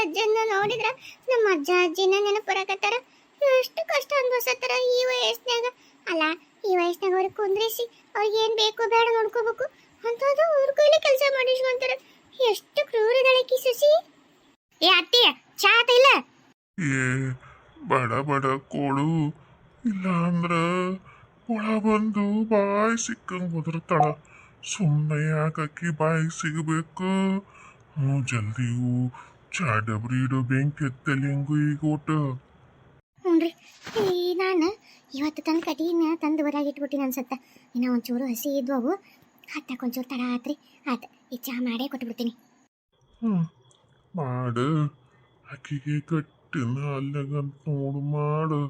ಅಜ್ಜನ್ನ ನೋಡಿದ್ರ ನಮ್ಮ ಅಜ್ಜ ಅಜ್ಜಿನ ನೆನಪು ಬರಕತ್ತಾರ. ಎಷ್ಟು ಕಷ್ಟ ಅನ್ಭವಿಸತ್ತಾರ ಈ ವಯಸ್ಸಿನಾಗ. ಅಲ್ಲ, ಈ ವಯಸ್ಸಿನಾಗ ಅವ್ರಿಗೆ ಕುಂದ್ರಿಸಿ ಅವ್ರಿಗೆ ಏನ್ ಬೇಕು ಬೇಡ ನೋಡ್ಕೋಬೇಕು ಅಂತದ್ದು ಅವ್ರ ಕೈಲಿ ಕೆಲಸ ಮಾಡಿಸ್ಕೊಂತಾರ. ಎಷ್ಟು ಕ್ರೂರ ಇದಾಳಕಿ ಸಸಿ. ಏ ಅತ್ತಿ, ಚಾ ಆತ ಇಲ್ಲ? ಏ ಬಡ ಬಡ ಕೊಡು, ಇಲ್ಲ ಅಂದ್ರ ಹುಳ ಬಂದು ಬಾಯಿ ಸಿಕ್ಕಂಗ್ ಒದರ್ತಾಳ. ಸುಮ್ಮನೆ ಯಾಕಿ ಬಾಯಿ ಸಿಗಬೇಕು? ಜಲ್ದಿ ಚಾ ಡಬ್ರಿ ಇಡು, ಬೆಂಕಿ ಎತ್ತಲಿ ಹೆಂಗು ಈಗ ಊಟ. ಹ್ಞೂನ್ರಿ. ನಾನು ಇವತ್ತು ತಂದು ಕಟೀನ ತಂದು ಹೊರಗೆ ಇಟ್ಬಿಟ್ಟಿನ ಅನ್ಸತ್ತ. ಇನ್ನೂ ಒಂಚೂರು ಹಸಿ ಇದ್ವು ಅವು. ಹತ್ತಕ್ಕೆ ಒಂಚೂರು ತಡ ಆತ್ರಿ. ಆಯ್ತು, ಈ ಚಹಾ ಮಾಡೇ ಕೊಟ್ಬಿಡ್ತೀನಿ. ಮಾಡು, ಅಕ್ಕಿಗೆ ಕಟ್ಟಿನ ಅಲ್ಲಗಂತ ನೋಡು ಮಾಡು.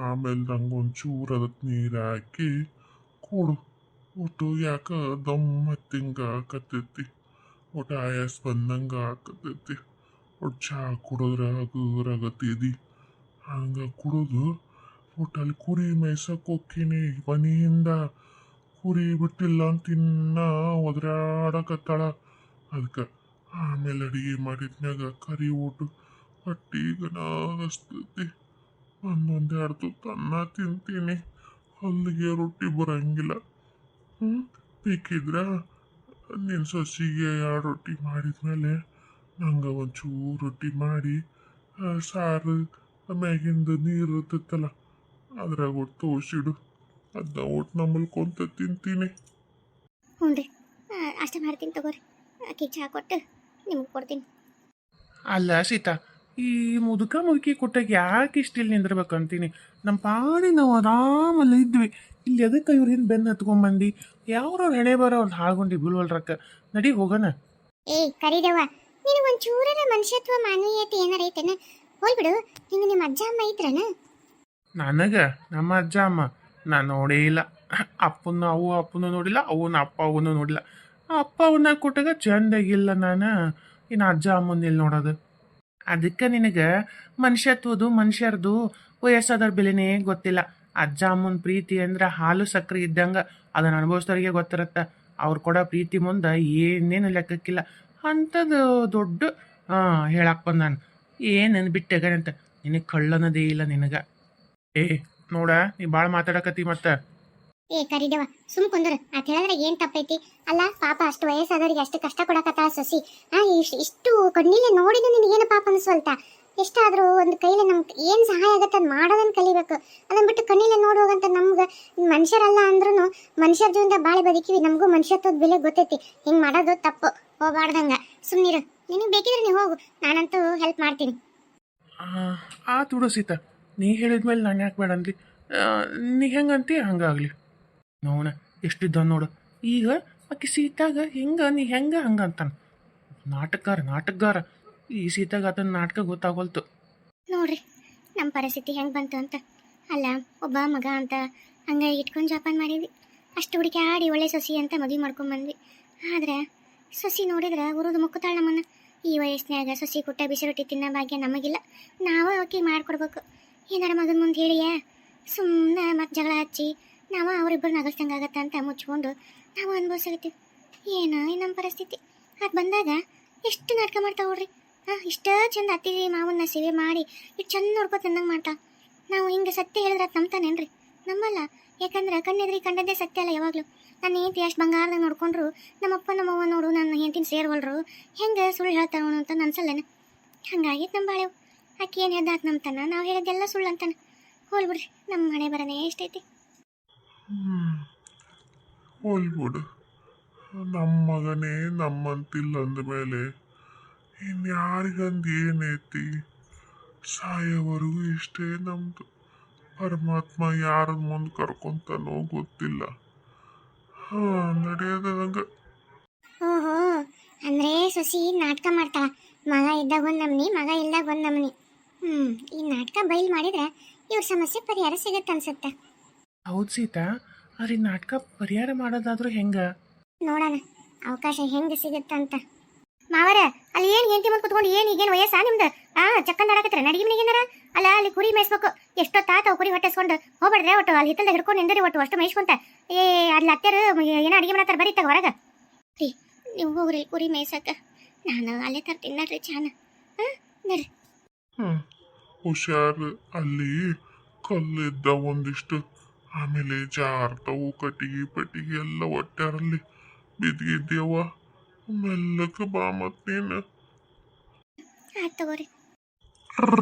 ಆಮೇಲೆ ನಂಗೊಂಚೂರು ಅದಕ್ಕೆ ನೀರು ಹಾಕಿ ಕೊಡು. ಒಟ್ಟು ಯಾಕ ದಮ್ಮ ತಿಂಗ ಹಾಕತೈತಿ, ಒಟ್ಟು ಆಯಾಸ ಬಂದಂಗ ಹಾಕತೈತಿ. ಒಟ್ಟು ಚಹಾ ಕುಡಿದ್ರೆ ಹಗುರಾಗತ್ತೀದಿ ಹಂಗ ಕುಡಿದು ಒಟ್ಟು ಅಲ್ಲಿ ಕುರಿ ಮೇಯ್ಸಕ್ಕೆ ಹೋಗ್ತೀನಿ ಮನೆಯಿಂದ. ಕುರಿ ಬಿಟ್ಟಿಲ್ಲ ಅಂತ ಇನ್ನ ಒದ್ರಾಡಕತ್ತಾಳ. ಅದಕ್ಕೆ ಆಮೇಲೆ ಅಡಿಗೆ ಮಾಡಿದ್ಮ್ಯಾಗ ಕರಿ ಊಟ ಹೊಟ್ಟಿಗೆ ನಾಗಸ್ತೈತಿ. ಒಂದೊಂದೆರಡು ತುತ್ತು ಅನ್ನ ತಿಂತೀನಿ, ಅಲ್ಲಿಗೆ ರೊಟ್ಟಿ ಬರಂಗಿಲ್ಲ. ಬೇಕಿದ್ರ ನಿನ್ನ ಸೊಸಿಗೆ 2 ರೊಟ್ಟಿ ಮಾಡಿದ್ಮೇಲೆ ನಂಗೆ ಒಂಚೂರು ರೊಟ್ಟಿ ಮಾಡಿ ಸಾರು ಮ್ಯಾಗಿಂದ ನೀರು ಇರ್ತೈತಲ್ಲ ಅದ್ರಾಗ ಒಟ್ಟು ತೋಸಿಡು, ಅದನ್ನ ಒಟ್ಟು ನಮ್ಮಲ್ಕೊಂತ ತಿಂತೀನಿ. ಹ್ಞೂ ರೀ, ಅಷ್ಟೇ ಮಾಡ್ತೀನಿ ತಗೋರಿ. ಆಕೆ ಚಹಾ ಕೊಟ್ಟು ನಿಮ್ಗೆ ಕೊಡ್ತೀನಿ. ಅಲ್ಲ ಸೀತಾ, ಈ ಮುದುಕಿ ಕೊಟ್ಟಾಗ ಯಾಕೆ ಇಷ್ಟಿಲ್ ನಿಂದಿರ್ಬೇಕು ಅಂತೀನಿ. ನಮ್ಮ ಪಾಡಿ ನಾವು ಆರಾಮಲ್ಲಿ ಇದ್ವಿ, ಇಲ್ಲಿ ಎದಕ್ಕೆ ಇವ್ರ ಹಿಂದೆ ಬೆನ್ನು ಹತ್ಕೊಂಡ್ಬಂದು ಯಾವ್ರವ್ರು ಹೆಣೆ ಬರೋ ಅವ್ರು ಹಾಳ್ಕೊಂಡು ಬಿಲ್ವಲ್ರಕ್ಕ. ನಡಿ ಹೋಗೋಣ. ಏ ಕರಿದೇವ, ನಿನಗೆ ಒಂಚೂರರ ಮನುಷ್ಯತ್ವ ಮಾನವೀಯತೆ ಏನಾರ ಐತೆನ? ಹೋಲ್ಬಿಡು. ನಿಂಗೆ ನಿಮ್ಮ ಅಜ್ಜ ಅಮ್ಮ ಐತ್ರನ? ನನಗೆ ನಮ್ಮ ಅಜ್ಜ ಅಮ್ಮ ನಾನು ನೋಡೇ ಇಲ್ಲ. ಅಪ್ಪನ ಅಪ್ಪನೂ ನೋಡಿಲ್ಲ, ಅವನು ನೋಡಿಲ್ಲ. ಅಪ್ಪ ಅವನ್ನ ಕೊಟ್ಟಾಗ ಚಂದಾಗಿಲ್ಲ ನಾನು, ಇನ್ನು ಅಜ್ಜ ಅಮ್ಮನ ಎಲ್ಲಿ ನೋಡೋದು? ಅದಕ್ಕೆ ನಿನಗೆ ಮನುಷ್ಯತ್ವದು ಮನುಷ್ಯರದು ವಯಸ್ಸಾದವ್ರ ಬೆಲೆನೇ ಗೊತ್ತಿಲ್ಲ. ಅಜ್ಜ ಅಮ್ಮನ ಪ್ರೀತಿ ಅಂದ್ರೆ ಹಾಲು ಸಕ್ಕರೆ ಇದ್ದಂಗೆ, ಅದನ್ನು ಅನುಭವಿಸೋರಿಗೆ ಗೊತ್ತಿರತ್ತೆ. ಅವ್ರು ಕೊಡೋ ಪ್ರೀತಿ ಮುಂದೆ ಏನೇನು ಲೆಕ್ಕಕ್ಕಿಲ್ಲ. ಅಂಥದ್ದು ದೊಡ್ಡ ಹೇಳಕ್ಕೆ ಬಂದ ನಾನು ಏನು ಬಿಟ್ಟೆಗಂತ. ನಿನಗೆ ಕಳ್ಳನದೇ ಇಲ್ಲ ನಿನಗೆ. ಏ ನೋಡ, ನೀ ಭಾಳ ಮಾತಾಡಕತ್ತಿ ಮತ್ತೆ. ಏ ಕರಿದೇವ, ಸುಮ್ ಕುಂದ್ರ. ಅಂತ ಹೇಳಿದ್ರೆ ಏನ್ ತಪ್ಪೈತಿ? ಅಲ್ಲ ಪಾಪ, ಅಷ್ಟು ವಯಸ್ಸಾದವ್ರಿಗೆ ಅಷ್ಟು ಕಷ್ಟ ಕೊಡಕತ್ತ ಸೊಸಿ. ಇಷ್ಟು ಕಣ್ಣಿಲೆ ನೋಡಿದ ನಿನಗೇನು ಪಾಪ ಅನ್ಸಲ್ತ? ಎಷ್ಟಾದ್ರೂ ಒಂದು ಕೈಲಿ ನಮ್ಗೆ ಏನು ಸಹಾಯ ಆಗತ್ತೆ ಅದು ಮಾಡೋದನ್ನ ಕಲಿಬೇಕು. ಅದನ್ನ ಬಿಟ್ಟು ಕಣ್ಣಿಲೆ ನೋಡುವಾಗಂತ ನಮ್ಗೆ ಮನುಷ್ಯರಲ್ಲ ಅಂದ್ರೂ ಮನುಷ್ಯರ ಜೀವನದ ಬಾಳೆ ಬದುಕಿವಿ. ನಮಗೂ ಮನುಷ್ಯತ್ವದ ಬೆಲೆ ಗೊತ್ತೈತಿ. ಹಿಂಗೆ ಮಾಡೋದು ತಪ್ಪು, ಹೋಗ್ಬಾರ್ದಂಗ. ಸುಮ್ಮನಿರು. ನಿನಗೆ ಬೇಕಿದ್ರೆ ನೀವು ಹೋಗು, ನಾನಂತೂ ಹೆಲ್ಪ್ ಮಾಡ್ತೀನಿ. ಆತು ಬಿಡು ಸೀತಾ, ನೀ ಹೇಳಿದ್ಮೇಲೆ ನಾನು ಯಾಕೆ ಬೇಡ ಅಂದ್ಲಿ? ನೀ ಹೆಂಗಂತಿ ಹಂಗಾಗಲಿ. ನೋಡ ಎಷ್ಟಿದ್ದ ನೋಡು. ಈಗ ಆಕೆ ಸೀತಾಗ ನೀ ಹೆಂಗೆ ಅಂತಾನೆ. ನಾಟಕಗಾರ ಈ ಸೀತಾಗ ಅದನ್ನ ನಾಟಕ ಗೊತ್ತಾಗೋಲ್ತು ನೋಡ್ರಿ ನಮ್ಮ ಪರಿಸ್ಥಿತಿ ಹೆಂಗೆ ಬಂತು ಅಂತ. ಅಲ್ಲ, ಒಬ್ಬ ಮಗ ಅಂತ ಹಂಗೆ ಇಟ್ಕೊಂಡು ಜೋಪಾನ ಮಾಡಿದ್ವಿ. ಅಷ್ಟು ಹುಡುಕಾಡಿ ಒಳ್ಳೆ ಸೊಸಿ ಅಂತ ಮದುವೆ ಮಾಡ್ಕೊಂಡ್ಬಂದ್ವಿ. ಆದ್ರೆ ಸೊಸಿ ನೋಡಿದ್ರೆ ಉರಿದು ಮುಕ್ಕುತ್ತಾಳೆ ನಮ್ಮನ್ನು. ಈ ವಯಸ್ಸಿನಾಗ ಸೊಸಿ ಕುಟ್ಟ ಬಿಸಿ ರೊಟ್ಟಿ ತಿನ್ನೋ ಭಾಗ್ಯ ನಮಗಿಲ್ಲ. ನಾವು ಆಕೆ ಮಾಡ್ಕೊಡ್ಬೇಕು. ಏನಾರ ಮಗನ ಮುಂದೆ ಹೇಳಿಯಾ ಸುಮ್ಮನೆ ಮತ್ತೆ ಜಗಳ ಹಚ್ಚಿ ನಾವು ಅವರಿಬ್ಬರು ನಗಲ್ಸಂಗಾಗತ್ತ ಅಂತ ಮುಚ್ಕೊಂಡು ನಾವು ಅನುಭವಿಸಾಗತ್ತೀವಿ. ಏನೋ ನಮ್ಮ ಪರಿಸ್ಥಿತಿ. ಅದು ಬಂದಾಗ ಎಷ್ಟು ನಾಟಕ ಮಾಡ್ತಾವೆ ನೋಡ್ರಿ. ಇಷ್ಟ ಚಂದ ಅತ್ತಿ ಮಾವನ್ನ ಸೇವೆ ಮಾಡಿ ಇಷ್ಟು ಚಂದ ನೋಡ್ಕೊತ ಅಂದಂಗೆ ಮಾಡ್ತಾ. ನಾವು ಹಿಂಗೆ ಸತ್ಯ ಹೇಳಿದ್ರೆ ಅದು ನಂಬ್ತಾನೇನ್ರಿ? ನಮ್ಮಲ್ಲ. ಯಾಕಂದ್ರೆ ಕಣ್ಣೆದ್ರಿ ಕಂಡದ್ದೇ ಸತ್ಯ ಅಲ್ಲ ಯಾವಾಗಲೂ. ನನ್ನ ಹೆಂಡತಿ ಅಷ್ಟು ಬಂಗಾರದಾಗ ನೋಡ್ಕೊಂಡ್ರು ನಮ್ಮಪ್ಪ ನಮ್ಮವ್ವ ನೋಡು ನನ್ನ ಹೆಂಡತಿನ ಸೇರ್ವಲ್ರು ಹೆಂಗೆ ಸುಳ್ಳು ಹೇಳ್ತಾವನು ಅಂತ ಅನ್ಸಲ್ಲೇನೆ. ಹಂಗಾಗಿತ್ತು ನಮ್ಮ ಬಾಳೆವು. ಆಕೆ ಏನು ಹೇಳ್ದಾತ್ ನಂಬ್ತಾನ, ನಾವು ಹೇಳಿದ್ದೆಲ್ಲ ಸುಳ್ಳು ಅಂತಾನೆ. ಹೋಲ್ಬಿಡ್ರಿ, ನಮ್ಮ ಮನೆ ಬರನೇ ಎಷ್ಟೈತಿ. ಹೋಲ್ಬಿಡು, ನಮ್ಮ ಮಗನೇ ನಮ್ಮಂತಿಲ್ಲ ಅಂದಮೇಲೆ ಇನ್ಯಾರಿಗಂದು ಏನೈತಿ? ಸಾಯೋವರೆಗೂ ಇಷ್ಟೇ ನಮ್ದು. ಪರಮಾತ್ಮ ಯಾರ ಮುಂದೆ ಕರ್ಕೊಂತಾನೋ ಗೊತ್ತಿಲ್ಲ. ನಡೆಯೋದಂಗ. ಓಹೋ, ಅಂದ್ರೆ ಸೊಸಿ ನಾಟಕ ಮಾಡ್ತಾಳ. ಮಗ ಇದ್ದಾಗ ಒಂದು ನಮ್ನಿ, ಮಗ ಇಲ್ದಾಗ ಒಂದು ನಮ್ನಿ. ಈ ನಾಟಕ ಬಯಲು ಮಾಡಿದ್ರೆ ಇವ್ರ ಸಮಸ್ಯೆ ಪರಿಹಾರ ಸಿಗತ್ತೆ ಅನ್ಸುತ್ತೆ. ಹೌದು ಸೀತಾ, ಆದ್ರೆ ಈ ನಾಟಕ ಪರಿಹಾರ ಮಾಡೋದಾದ್ರೂ ಹೆಂಗೆ? ನೋಡೋಣ ಅವಕಾಶ ಹೆಂಗೆ ಸಿಗುತ್ತಂತ. ಮಾವರ, ಅಲ್ಲಿ ಏನು ಹೆಂಡತಿ ಮುಂದೆ ಕುತ್ಕೊಂಡು ಈಗೇನು ವಯಸ್ಸಾ ನಿಮ್ದು? ಚಕ್ಕಂದ ಆಡಕತ್ರ ನಡಿಗೆ ಮನೆಗೇನಾರ? ಅಲ್ಲ, ಅಲ್ಲಿ ಕುರಿ ಮೇಯಿಸ್ಬೇಕು. ಎಷ್ಟೊತ್ತಾತ ಕುರಿ ಹೊಟ್ಟೆಸ್ಕೊಂಡು ಹೋಗ್ಬೇಡ್ರೆ ಒಟ್ಟು ಅಲ್ಲಿ ಹಿತ್ತಲ್ದಾಗ ಹಿಡ್ಕೊಂಡು ನಿಂದ್ರಿ ಒಟ್ಟು ಅಷ್ಟು ಮೇಯಿಸ್ಕೊಂತ. ಅಲ್ಲಿ ಅತ್ತೆರು ಏನೋ ಅಡಿಗೆ ಮಾಡತ್ತಾರ, ಬರೀ ತಗ ಹೊರಗೆ. ರೀ ನೀವು ಹೋಗ್ರಿ ಕುರಿ ಮೇಯ್ಸಕ್ಕ, ನಾನು ಅಲ್ಲೇ ತರ್ತೀನಿ ನಡ್ರಿ ಚಾನ. ನಡ್ರಿ. ಹುಷಾರ್, ಅಲ್ಲಿ ಕಲ್ಲಿದ್ದ ಒಂದಿಷ್ಟು, ಆಮೇಲೆ ಜಾರ್ತವು ಕಟ್ಟಿಗೆ ಪಟ್ಟಿಗೆ ಎಲ್ಲ ಒಟ್ಟಾರಲ್ಲಿ ಬಿದ್ದಿದ್ಯವ. ಮೆಲ್ಲಕ್ಕೆ ಬಾ ಮತ್ ನೀನು. ಆಯ್ತು ತಗೋರಿ.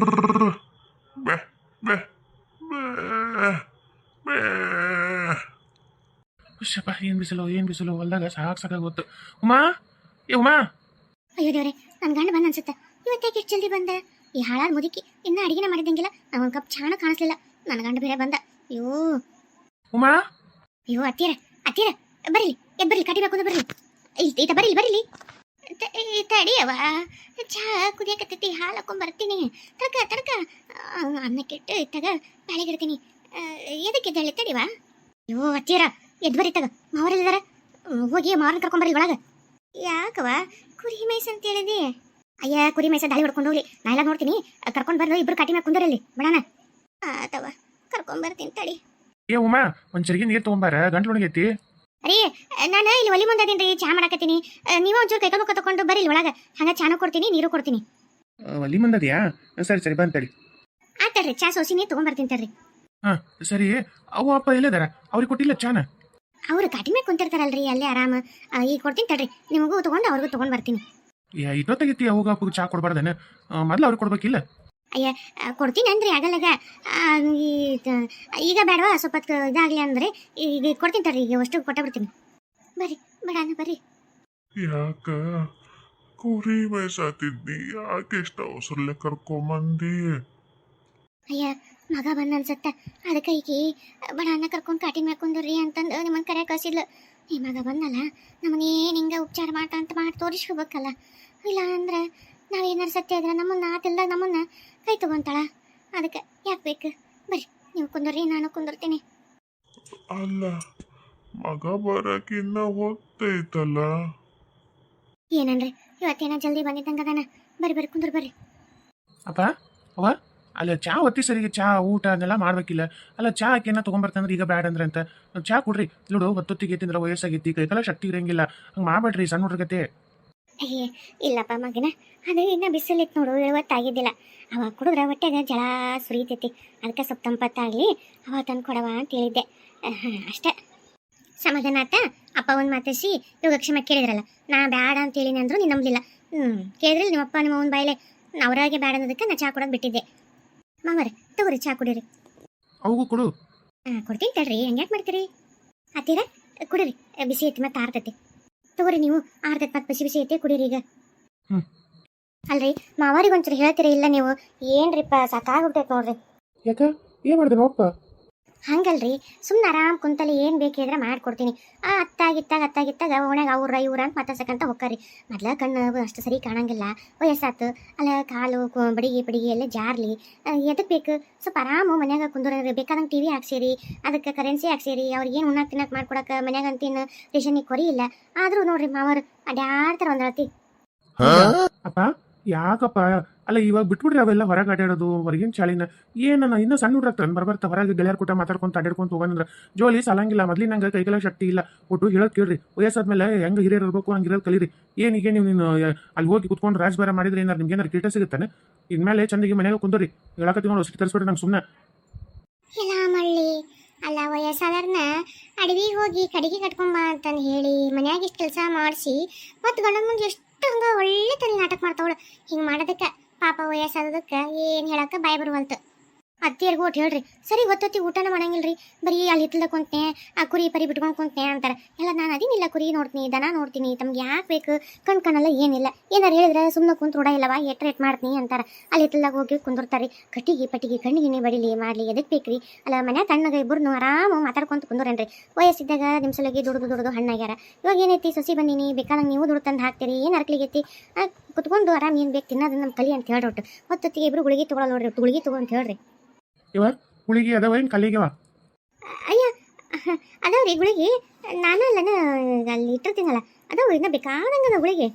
ಬೇ ಬೇ ಬೇ ಬೇ. ಶಪ ಏನು ಬಿಸಿಲು ಹೊಲ್ದಾಗ ಸಾಕಾಗೋತ್ತು. ಉಮಾ ಉಮಾ. ಅಯ್ಯೋ ದೇವ್ರೆ, ನನ್ನ ಗಂಡ ಬಂದ ಅನ್ಸುತ್ತೆ. ಇವತ್ತೇಕೆ ಇಷ್ಟು ಜಲ್ದಿ ಬಂದ? ಈ ಹಾಳಾದ ಮುದುಕಿ ಇನ್ನೂ ಅಡಿಗೆನ ಮಾಡಿದಂಗಿಲ್ಲ. ನಾವು ಒಂದು ಕಪ್ ಚಾಣ ಕಾಣಿಸ್ಲಿಲ್ಲ. ನನ್ನ ಗಂಡ ಬೇರೆ ಬಂದ. ಅಯ್ಯೋ ಉಮಾ. ಅಯ್ಯೋ ಅತ್ತೀರ ಬರ್ರಿ, ಎದ್ ಬರ್ರಿ, ಕಟಿ ಬೇಕು ಬರ್ರಿ. ಈತ ಬರ್ರಿ ತಡಿಯವ, ಚಾ ಕುದಿಯಕತ್ತೈತಿ, ಹಾಲು ಹಾಕೊಂಡ್ ಬರ್ತೀನಿ. ತಡ್ಕ ಅನ್ನ ಕೆಟ್ಟು ಇತ್ತಾಗ ಬ್ಯಾಳಿಗಿಡ್ತೀನಿ. ಎದಕ್ಕೆ ಎದ್ದೇಳಿ ತಡಿವಾ? ಅಯ್ಯೋ ಅತ್ತೀರ ಎದ್ ಬರ್ರಿ, ತಗ ಮಾವರೆಲ್ಲಿದಾರ? ಹೋಗಿ ಮಾವರನ್ನ ಕರ್ಕೊಂಬರ್ರಿ ಒಳಗ. ಯಾಕವ ಕುರಿ ಮೇಯ್ಸ ಅಂತ ಹೇಳಿದಿ? ಅಯ್ಯ ಕುರಿ ಮೇಯ್ಸ ದಾಳಿ ಹೊಡ್ಕೊಂಡು ಹೋಗ್ಲಿ, ನಾ ಎಲ್ಲ ನೋಡ್ತೀನಿ. ಕರ್ಕೊಂಡ್ ಬರ್ರಿ, ಇಬ್ರು ಕಟಿ ಮ್ಯಾಗ ಕುಂದರಲ್ಲಿ ಬಿಡಣ. ಆತವ ಕರ್ಕೊಂಡ್ ಬರ್ತೀನಿ ತಡಿ. ಏ ಉಮಾ, ಒಂದ್ ಚರಿಗೆ ನೀರು ತೊಗೊಂಬಾರ, ಗಂಟ್ಲು ಒಣಗೈತಿ. ರೀ, ನಾನು ಇಲ್ಲಿ ಒಲಿ ಮುಂದದೀನಿ, ಚಾ ಮಾಡಾಕತ್ತೀನಿ. ನೀವು ಒಂಚೂರು ಕೈಕ ಮುಖ ತಗೊಂಡು ಬರ್ರಿ ಒಳಗ. ಹಂಗ ಚಾನು ಕೊಡ್ತೀನಿ, ನೀರು ಕೊಡ್ತೀನಿ. ಒಲಿ ಮುಂದದ್ಯಾ? ಸರಿ ಬಂತಡಿ. ಆತಡ್ರಿ, ಚಾ ಸೋಸಿನಿ ತಗೊಂಡ್ಬರ್ತೀನಿ ತಡ್ರಿ. ಹಾ ಸರಿ. ಅವು ಅಪ್ಪ ಎಲ್ಲದಾರ? ಅವ್ರಿಗೆ ಕೊಟ್ಟಿಲ್ಲ ಚಾನ? ಅವ್ರು ಕಾಟಿ ಮ್ಯಾಗ ಕುಂತಿರ್ತಾರಲ್ರಿ, ಅಲ್ಲೇ ಆರಾಮ. ಈಗ ಕೊಡ್ತೀನಿ ತಡ್ರಿ, ನಿಮಗೂ ತಗೊಂಡು ಅವ್ರಿಗೂ ತಗೊಂಡ್ ಬರ್ತೀನಿ. ಇನ್ನೊತ್ತಾಗೈತಿ ಅವಾಗ ಅಪ್ಪಗೆ ಚಾ ಕೊಡ್ಬಾರ್ದೇನೆ? ಮೊದ್ಲು ಅವ್ರಿಗೆ ಕೊಡ್ಬೇಕಿಲ್ಲ? ಅಯ್ಯ ಕೊಡ್ತೀನಿ ಅಂದ್ರಿ ಆಗಲ್ಲಗ. ಈಗ ಬೇಡವಾ, ಸ್ವಲ್ಪ ಇದಾಗ್ಲಿ ಅಂದ್ರೆ ಈಗ ಕೊಡ್ತೀನಿ ತಡ್ರಿ, ಈಗ ಅಷ್ಟು ಕೊಟ್ಟ ಬಿಡ್ತೀನಿ. ಬರ್ರಿ ಬೇಡ ಬರ್ರಿ. ಯಾಕ ಕುರಿ ಮೇಯ್ಸಾತಿದ್ನಿ? ಯಾಕೆ ಇಷ್ಟ ಅವಸರಲೆ ಕರ್ಕೊಂಬಂದಿ? ಅಯ್ಯ ಮಗ ಬಂದ ಅನ್ಸತ್ತ, ಅದಕ್ಕೆ ಈಕಿ ಬಡಾನ ಕರ್ಕೊಂಡು ಕಾಟಿ ಮ್ಯಾಕೊಂಡ್ರಿ ಅಂತಂದು ನಿಮ್ಮನ್ನ ಕರೆ ಕಳ್ಸಿದ್ಲು. ಈ ಮಗ ಬಂದಲ್ಲ, ನಮ್ಮನ್ನೇನು ಹಿಂಗೆ ಉಪಚಾರ ಮಾಡಿ ತೋರಿಸ್ಕೋಬೇಕಲ್ಲ. ಇಲ್ಲ ಅಂದ್ರೆ ನಾವೇನಾರು ಸತ್ಯ ಇದ್ರೆ ನಮ್ಮನ್ನ ಆತಿಲ್ದಾಗ ನಮ್ಮನ್ನ ಕೈ ತಗೊಂತಾಳ. ಅದಕ್ಕೆ ಯಾಕೆ ಬೇಕು? ಬರ್ರಿ ನೀವು ಕುಂದ್ರಿ, ನಾನು ಕುಂದಿರ್ತೀನಿ. ಅಲ್ಲ, ಮಗ ಬರಕಿನ್ನ ಹೊತ್ತೈತಲ್ಲ. ಏನನ್ರಿ ಇವತ್ತೇನ ಜಲ್ದಿ ಬಂದಿದ್ದಂಗದಾನ. ಬರ್ರಿ ಕುಂದ್ರ ಬರ್ರಿ. ಅಪ್ಪ ಅವ ಅಲ್ಲ, ಚಾ ಒತ್ತಿ ಸರಿಗೆ ಚಾ ಊಟ ಅದನ್ನೆಲ್ಲ ಮಾಡ್ಬೇಕಿಲ್ಲ. ಅಲ್ಲ, ಚಾ ಹಾಕಿನ ತೊಗೊಂಬರ್ತಂದ್ರೆ ಈಗ ಬ್ಯಾಡ ಅಂದ್ರೆ ಅಂತ ಚಾ ಕೊಡ್ರಿ. ನೋಡು, ಹೊತ್ತೊತ್ತಿಗೆ ತಿಂದ್ರೆ ವಯಸ್ಸಾಗೈತಿ, ಕೈಕಾಲ ಶಕ್ತಿ ಇರಂಗಿಲ್ಲ. ಹಂಗೆ ಮಾಡ್ಬೇಡ್ರಿ, ಸಣ್ಣ ಹುಡುಗತೆ. ಅಯ್ಯೇ ಇಲ್ಲಪ್ಪ ಮಗನ, ಅದು ಇನ್ನ ಬಿಸಿಲಿತ್ತು ನೋಡು, 70 ಆಗಿದ್ದಿಲ್ಲ. ಅವ ಕುಡಿದ್ರೆ ಹೊಟ್ಟೆಗೆ ಜಳ ಸುರಿತೈತಿ. ಅದಕ್ಕೆ ಸ್ವಲ್ಪ ತಂಪತ್ತಾಗಲಿ ಅವ ತಂದು ಕೊಡವ ಅಂತ ಹೇಳಿದ್ದೆ. ಅಷ್ಟೇ, ಸಮಾಧಾನ ಆತ. ಅಪ್ಪ ಒಂದು ಮಾತಾಡಿಸಿ ಯೋಗಕ್ಷೇಮ ಕೇಳಿದ್ರಲ್ಲ, ನಾ ಬ್ಯಾಡ ಅಂತ ಹೇಳಿನಿ ಅಂದ್ರು ನೀನು ನಂಬಲಿಲ್ಲ. ಕೇಳಿದ್ರಲ್ಲ ನಿಮ್ಮಪ್ಪ ನಿಮ್ಮ ಅವನ ಬಾಯಿಲೆ, ಅವರಾಗೆ ಬ್ಯಾಡ ಅನ್ನೋದಕ್ಕೆ ನಾ ಚಾ ಕೊಡೋದು ಬಿಟ್ಟಿದ್ದೆ. ಮಾವರೆ ತಗೋರಿ, ಚಾ ಕುಡೀರಿ. ಅವಗೂ ಕೊಡು. ಕೊಡ್ತೀನಿ ತಡ್ರಿ, ಹಂಗ್ಯಾಕೆ ಮಾಡ್ತೀರಿ? ಹತ್ತೀರ ಕುಡೀರಿ, ಬಿಸಿ ಐತಿ ಮತ್ತೆ ಆರ್ತೈತಿ. ತಗೋರಿ, ನೀವು ಆರ್ತೈತಿ ಮತ್ತೆ ಬಿಸಿ ಐತಿ, ಕುಡೀರಿ ಈಗ. ಅಲ್ರಿ ಮಾವಾರಿಗೆ ಒಂಚೂರು ಹೇಳ್ತೀರಿ ಇಲ್ಲ ನೀವು? ಏನ್ರಿಪ್ಪ ಸಾಕಾಗ್ಬಿಟ್ಟೈತೆ ನೋಡ್ರಿ. ಯಾಕ ಏನ್ ಮಾಡಿದೆ ನೋಪ್ಪ? ಹಂಗಲ್ರಿ, ಸುಮ್ಮನೆ ಆರಾಮ್ ಕುಂತಲ್ಲಿ ಏನು ಬೇಕಿದ್ರೆ ಮಾಡ್ಕೊಡ್ತೀನಿ. ಅತ್ತಾಗಿತ್ತಾಗ ಓಣ್ಯಾಗ ಅವ್ರ ಇವ್ರ ಅಂತ ಮಾತಾಡ್ಸಕ್ಕಂತ ಹೋಗ್ತಾರಿ. ಮೊದ್ಲ ಕಣ್ಣು ಅಷ್ಟು ಸರಿ ಕಾಣಂಗಿಲ್ಲ, ವಯಸ್ಸಾತು. ಅಲ್ಲ ಕಾಲು ಬಡಿಗೆ ಎಲ್ಲ ಜಾರ್ಲಿ. ಎದಕ್ಕೆ ಬೇಕು? ಸ್ವಲ್ಪ ಆರಾಮು ಮನ್ಯಾಗ ಕುಂದ್ರಿ, ಬೇಕಾದಂಗೆ TV ಹಾಕ್ಸಿರಿ, ಅದಕ್ಕೆ ಕರೆನ್ಸಿ ಹಾಕ್ಸಿರಿ. ಅವ್ರಿಗೆ ಏನು ಉಣ್ಣಾಕ್ ತಿನ್ನಕ್ಕೆ ಮಾಡ್ಕೊಡಕ್ಕೆ ಮನ್ಯಾಗ ಅಂತೀನು ರೇಷನಿಗೆ ಕೊರಿ ಇಲ್ಲ. ಆದರೂ ನೋಡ್ರಿ ಮಾವರು ಅಡ್ಯಾಡ್ತಾರ ಒಂದಳತಿ. ಅಪ್ಪ ಯಾಕಪ್ಪ? ಅಲ್ಲ, ಇವಾಗ ಬಿಟ್ಬಿಡ್ರಿ ಅವೆಲ್ಲ ಹೊರಗೆ ಅಡ್ಯಾಡೋದು, ಹೊರಗಿನ ಚಾಳಿನ. ಏನನ್ನ ಇನ್ನೂ ಸಣ್ಣ ಹುಡ್ರಾಗ್ತಾನೆ, ಬರ್ತಾ ಹೊರಗೆ ಗೆಳೆಯರ್ ಕೂಟ ಮಾತಾಡ್ಕೊಂತ ಅಡ್ಯಾಡ್ಕೊಂತ ಹೋಗೋಣಂದ್ರೆ ಜೋಲಿ ಸಾಲಂಗಿಲ್ಲ. ಮೊದ್ಲಿನ ನಂಗೆ ಕೈಗೆಲ್ಲ ಶಕ್ತಿ ಇಲ್ಲ. ಒಟ್ಟು ಹೇಳೋದು ಕೇಳ್ರಿ. ವಯಸ್ಸಾದ್ಮೇಲೆ ಹೆಂಗೆ ಹಿರಿಯರು ಇರಬೇಕು ಹಂಗೆ ಇರೋದು ಕಲೀರಿ. ಏನಿಗೆ ನೀನು ಅಲ್ಲಿ ಹೋಗಿ ಕುತ್ಕೊಂಡು ರಾಜಭಾರ ಮಾಡಿದ್ರೆ ಏನಾರು ನಿಮ್ಗೆ ಏನಾರು ಕೀಟ ಸಿಗುತ್ತಾನೆ? ಇನ್ಮೇಲೆ ಚಂದಿಗೆ ಮನೆಯಾಗ ಕುಂದರಿ. ಹೇಳಕತ್ತಿ ನೋಡಿ, ಸಿಟ್ಟು ತರಿಸ್ಬಿಡ್ರಿ ನಂಗೆ ಸುಮ್ಮನೆ. ಇಲ್ಲ ಮಳ್ಳಿ, ಅಲ್ಲ ವಯಸ್ಸಾದವ್ರನ್ನ ಅಡವಿಗೆ ಹೋಗಿ ಕಡಿಗೆ ಕಟ್ಕೊಂಬ ಅಂತಂದು ಹೇಳಿ ಮನ್ಯಾಗ ಇಷ್ಟು ಕೆಲಸ ಮಾಡಿಸಿ ಮತ್ತು ಗಂಡನ ಮುಂದೆ ಎಷ್ಟು ಹಂಗೆ ಒಳ್ಳೆ ತಲೆ ನಾಟಕ ಮಾಡ್ತಾವಳು. ಹಿಂಗೆ ಮಾಡೋದಕ್ಕೆ ಪಾಪ ವಯಸ್ಸಾದದಕ್ಕೆ ಏನು ಹೇಳಕ್ಕೆ ಬಾಯಿ ಬರುವಲ್ತು. ಅತ್ತಿಯರ್ಗೂ ಒಟ್ಟು ಹೇಳ್ರಿ, ಸರಿ ಹೊತ್ತೊತ್ತಿ ಊಟನ ಮಾಡಂಗಿಲ್ರಿ, ಬರೀ ಅಲ್ಲಿ ಹಿತ್ತಲ್ದ ಕುಂತ್ನೆ ಆ ಕುರಿ ಪರಿ ಬಿಟ್ಕೊಂಡು ಕುಂತ್ನೆ ಅಂತಾರೆ. ಎಲ್ಲ ನಾನು ಅದೇನಿಲ್ಲ, ಕುರಿ ನೋಡ್ತೀನಿ, ದನ ನೋಡ್ತೀನಿ, ತಮ್ಗೆ ಯಾಕೆ ಬೇಕು? ಕಣ್ಣಲ್ಲ ಏನಿಲ್ಲ, ಏನಾರು ಹೇಳಿದ್ರೆ ಸುಮ್ಮನೆ ಕುಂತು ರೂಢ ಇಲ್ಲವಾ, ಎಟ್ ಮಾಡ್ತೀನಿ ಅಂತಾರೆ. ಅಲ್ಲಿ ಹಿತ್ತಲ್ದಾಗ ಹೋಗಿ ಕುಂದಿರ್ತಾರೆ. ಕಟ್ಟಿಗೆ ಪಟ್ಟಿಗೆ ಕಣ್ಣಿಗೆ ಬಡಿಲಿ ಮಾಡಲಿ ಎದಕ್ಕೆ ಬೇಕ್ರಿ? ಅಲ್ಲ ಮನ್ಯಾಗ ಕಣ್ಣಾಗ ಇಬ್ಬರು ಆರಾಮ ಮಾತಾಡ್ಕೊಂತ ಕುಂದ್ರೇನ್ರಿ. ವಯಸ್ಸಿದ್ದಾಗ ನಿಮ್ಮ ಸಲಗಿ ದುಡ್ದು ಹಣ್ಣಾಗ್ಯಾರ. ಇವಾಗ ಏನೈತಿ, ಸೊಸಿ ಬಂದೀನಿ, ಬೇಕಾದಂಗೆ ನೀವು ದುಡ್ಡು ತಂದು ಹಾಕ್ತೀರಿ, ಏನು ಅರ್ಕ್ಲಿಗೈತಿ? ಕುತ್ಕೊಂಡು ಆರಾಮ್ ಏನು ಬೇಕು ತಿನ್ನೋದು ನಮ್ಮ ಕಲಿ ಅಂತ ಹೇಳ್ರಿ. ಹೊತ್ತೊತ್ತಿಗೆ ಇಬ್ಬರು ಗುಳಿಗೆ ತೊಗೊಳಲ್ಲ ನೋಡ್ರಿ, ಗುಳಿಗೆ ತಗೋ ಅಂತ ಹೇಳ್ರಿ. ಇವಾಗ ಹುಳಿಗೆ ಅದಾವ ಏನು ಕಲ್ಲಿಗೆವ? ಅಯ್ಯ ಅದಾವ್ರಿ ಗುಳಿಗೆ, ನಾನಲ್ಲನ ಅಲ್ಲಿ ಇಟ್ಟಿರ್ತೀನಲ್ಲ, ಅದಾವ ಇನ್ನ ಬೇಕಾದಂಗ ಗುಳಿಗೆ.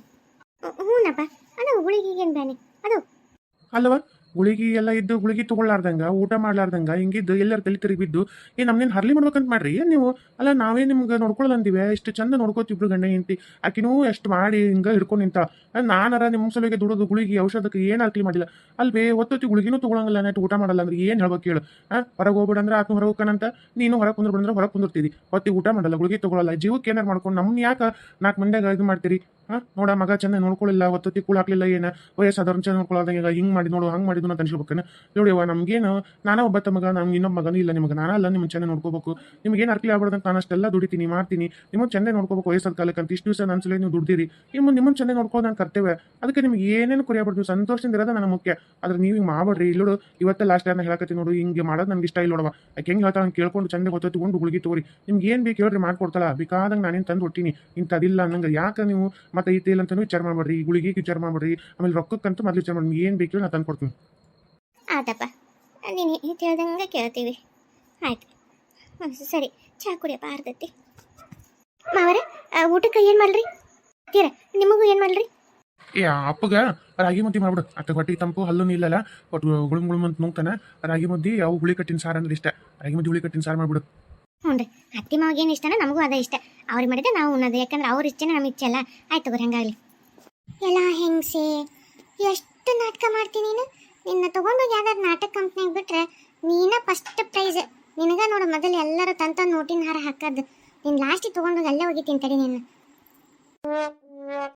ಹ್ಞೂನಪ್ಪ, ಅದಾವ ಗುಳಿಗೆ, ಏನು ಬ್ಯಾನಿ ಅದಾವ. ಅಲ್ಲವ ಗುಳಿಗೆ ಎಲ್ಲ ಇದ್ದು ಗುಳಿಗೆ ತಗೊಳ್ಳಾರ್ದಂಗ ಊಟ ಮಾಡ್ಲಾರ್ದಂಗ ಹಿಂಗಿದ್ದು ಎಲ್ಲರ ತಲೆ ತಿರುಗಿ ಬಿದ್ದು ನಮ್ನೇನು ಹರ್ಲಿ ಮಾಡ್ಬೇಕಂತ ಮಾಡ್ರಿ ಏನ್ ನೀವು ಅಲ್ಲ ನಾವೇ ನಿಮ್ಗೆ ನೋಡ್ಕೊಳ್ಳಂದಿವೆ ಇಷ್ಟು ಚಂದ ನೋಡ್ಕೋತಿಬ್ರು ಗಂಡ ಹೆಂಡತಿ ಆಕಿನೂ ಎಷ್ಟು ಮಾಡಿ ಹಿಂಗ ಹಿಡ್ಕೊಂಡು ನಿಂತ ನಾನರ ನಿಮ್ಮ ಸಲುವಾಗಿ ದುಡೋದು ಗುಳಿಗೆ ಔಷಧಕ್ಕೆ ಏನು ಹಾಕ್ಲಿ ಮಾಡಿಲ್ಲ ಅಲ್ವೇ ಒತ್ತೊತ್ತಿ ಗುಳಿಗಿನೂ ತಗೊಳಂಗಿಲ್ಲ ನೆಟ್ಟು ಊಟ ಮಾಡಲ್ಲ ಅಂದ್ರೆ ಏನು ಹೇಳ್ಬೇಕು ಹೇಳು ಹೊರಗೆ ಹೋಗ್ಬಿಡಂದ್ರೆ ಆತ್ಮ ಹೊರಗೆ ಹೋಗ್ಕನಂತ ನೀನು ಹೊರಗೆ ಕುಂದ್ರಬಿಡಂದ್ರೆ ಹೊರಗೆ ಕುಂದಿರ್ತೀರಿ ಹೊತ್ತಿ ಊಟ ಮಾಡಲ್ಲ ಗುಳಿಗೆ ತಗೊಳಲ್ಲ ಜೀವಕ್ಕೆ ಏನಾರು ಮಾಡ್ಕೊಂಡು ನಮ್ನ ಯಾಕೆ 4 ಮಂದಿಯಾಗ ಇದು ಮಾಡ್ತೀರಿ ನೋಡ ಮಗ ಚಂದ ನೋಡ್ಕೊಳ್ಳಿಲ್ಲ ಒತ್ತೊತ್ತಿ ಕೂಳ್ ಹಾಕ್ಲಿಲ್ಲ ಏನು ವಯಸ್ಸಾದವ್ರನ್ನ ಚಂದ ನೋಡ್ಕೊಳ್ಳೋದಂಗ ಹಿಂಗೆ ಮಾಡಿ ನೋಡು ಹಂಗೆ ಮಾಡಿದ್ದು ಅಂತ ಅನ್ಸ್ಬೇಕೇನು ನೋಡಿವ ನಮ್ಗೇನು ನಾನಾ ಒಬ್ಬತ್ತ ಮಗ ನಮ್ಗೆ ಇನ್ನೊಬ್ಬ ಮಗನೂ ಇಲ್ಲ ನಿಮಗೆ ನಾನಲ್ಲ ನಿಮ್ಗೆ ಚಂದ ನೋಡ್ಕೋಬೇಕು ನಿಮ್ಗೇನು ಅರ್ಕಲಿ ಆಗ್ಬಾರ್ದಂತ ನಾನು ಅಷ್ಟೆಲ್ಲ ದುಡಿತೀನಿ ಮಾಡ್ತೀನಿ ನಿಮ್ಮನ್ನು ಚಂದ ನೋಡ್ಕೋಬೇಕು ವಯಸ್ಸಾದ ಕಾಲಕ್ಕೆ ಅಂತ ಇಷ್ಟು ದಿವಸ ನನ್ನ ಸಲ ನೀವು ದುಡ್ದಿರಿ ನಿಮ್ಮನ್ನು ಚಂದ ನೋಡ್ಕೊಳ್ಳೋದು ನಾನು ಕರ್ತೇವೆ ಅದಕ್ಕೆ ನಿಮ್ಗೆ ಏನೇನು ಕುರಿಯಾಗ್ಬಾರ್ದು ನೀವು ಸಂತೋಷದಿಂದ ಇರೋದು ನನಗೆ ಮುಖ್ಯ ಆದ್ರೆ ನೀವು ಹಿಂಗೆ ಮಾಡ್ಬೇಡ್ರಿ ಇಲ್ಲೋಡು ಇವತ್ತೇ ಲಾಸ್ಟ್ ಟೈಮ್ ಹೇಳಕತ್ತಿ ನೋಡು ಹಿಂಗೆ ಮಾಡೋದು ನನಗೆ ಇಷ್ಟ ಇಲ್ಲ ನೋಡವ ಯಾಕೆ ಹೆಂಗೆ ಹೇಳ್ತಾ ಹಂಗೆ ಕೇಳ್ಕೊಂಡು ಚಂದ ಗೊತ್ತೊತ್ಕೊಂಡು ಗುಳಿಗೆ ತಗೋರಿ ನಿಮ್ಗೆ ಏನು ಬೇಕು ಹೇಳ್ರಿ ಮಾಡ್ಕೊಡ್ತಲ್ಲ ಬೇಕಾದಂಗೆ ನಾನೇನು ತಂದು ಕೊಡ್ತೀನಿ ಇಂಥದಿಲ್ಲ ಅನ್ನಂಗೆ ಯಾಕೆ ನೀವು ಮತ್ತೆ ಐತೆ ಇಲ್ಲ ಅಂತಲೂ ವಿಚಾರ ಮಾಡ್ಬೇಡ್ರಿ ಗುಳಿಗೆ ವಿಚಾರ ಮಾಡ್ಬೇಡ್ರಿ ಆಮೇಲೆ ರೊಕ್ಕಕ್ಕಂತೂ ಮೊದಲು ವಿಚಾರ ಮಾಡಿ ಏನು ಬೇಕು ನಾನು ತಂದು ಕೊಡ್ತೀನಿ ಆತಪ್ಪ ನೀನು ಹೇಳ್ದಂಗೆ ಕೇಳ್ತೀವಿ ಆಯ್ತು ಸರಿ ಚಾ ಕುಡಿಯಪ್ಪ ಆರ್ತೈತಿ ಮಾವರ ಊಟಕ್ಕೆ ಏನು ಮಾಡ್ರಿ ತೀರ ನಿಮಗೂ ಏನು ಮಾಡ್ರಿ ಅಪ್ಪಗ ರಾಗಿ ಮುದ್ದೆ ಮಾಡ್ಬಿಡು ಅತ್ತ ಹೊಟ್ಟೆ ತಂಪು ಹಲ್ಲು ಇಲ್ಲಲ್ಲ ಒಟ್ಟು ಗುಳುಮ್ ಅಂತ ನುಂಗ್ತಾನೆ ರಾಗಿ ಮುದ್ದೆ ಅವು ಹುಳಿ ಕಟ್ಟಿನ ಸಾರು ಅಂದ್ರೆ ಇಷ್ಟ ರಾಗಿ ಮುದ್ದೆ ಹುಳಿ ಕಟ್ಟಿನ ಸಾರು ಮಾಡ್ಬಿಡು ಹ್ಞೂ ರೀ ಅತ್ತಿ ಮಾವಾಗ ಏನು ಇಷ್ಟನ ನಮಗೂ ಅದೇ ಇಷ್ಟ ಅವ್ರಿಗೆ ಮಾಡಿದ್ರೆ ನಾವು ಉಣ್ಣೋದು ಯಾಕಂದ್ರೆ ಅವ್ರ ಇಷ್ಟನೇ ನಮಗೆ ಇಷ್ಟ ಅಲ್ಲ ಆಯ್ತು ತಗೋರಿ ಹಂಗಾಗಲಿ ಎಲ್ಲ ಹೆಂಗಸೆ ಎಷ್ಟು ನಾಟಕ ಮಾಡ್ತೀನಿ ನೀನು ನಿನ್ನ ತೊಗೊಂಡೋಗಿ ಯಾವ್ದಾದ್ರು ನಾಟಕ ಕಂಪ್ನಿಗೆ ಬಿಟ್ರೆ ನೀನ ಫಸ್ಟ್ ಪ್ರೈಸ್ ನಿನಗ ನೋಡು ಮೊದಲು ಎಲ್ಲರೂ ತಂತ ನೋಟಿನ ಹಾರ ಹಾಕೋದು ನೀನು ಲಾಸ್ಟಿಗೆ ತೊಗೊಂಡೋಗಿ ಅಲ್ಲೇ ಹೋಗಿ ತಿಂತಡಿ ನಿನ್ನ